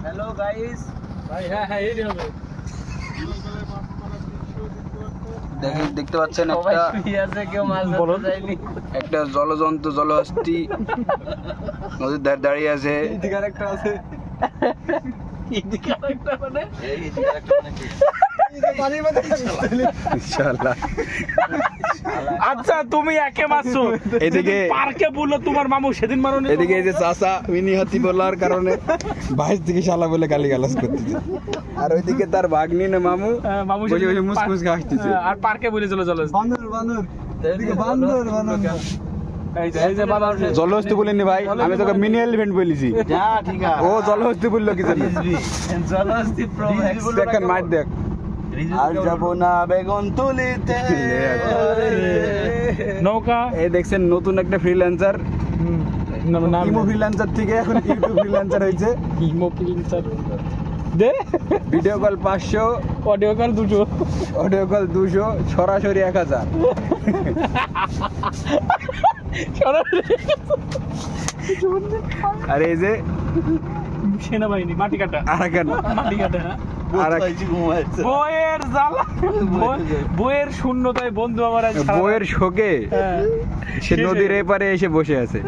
Hello guys ভাই, হ্যাঁ এই হবে। দেখতে পাচ্ছেন একটা জলজন্তু জলহস্তি নদীর ধারে দাঁড়িয়ে আছে। আচ্ছা তুমি একে মারছো, এদিকে পার্কে বললো তোমার মামু সেদিন মারো। এদিকে এই যে চাচা মিনি হাতি বলার কারণে বাইশ থেকে শালা বলে গালি গালাজ করতেছে, আর ওইদিকে তার ভাগ্নি না মামু বসে বসে মুসকুস হাসতেছে। আর পার্কে বলে চলো চলো জলহস্তি বলিনি ভাই, আমি তোকে মিনি এলিফ্যান্ট বলেছি। ও জলহস্তি বললো কি জানি। দেখেন মাঠ দেখ। আর যাবো না বেগুন তুলিতে নৌকা। এই দেখছেন নতুন একটা ফ্রিল্যান্সার, ইমো ফ্রিল্যান্সার থেকে এখন ইউটিউব ফ্রিল্যান্সার হয়েছে। ইমো ফ্রিল্যান্সার দে video call 500, audio call 200, audio call 200, সরাসরি 1000। আর এই যে সেনাবাহিনী মাটি কাটা, মাটি কাটা। বইয়ের জ্বালা, বইয়ের শূন্যতায় বন্ধু আমার বইয়ের শোকে সে নদীর এপারে এসে বসে আছে।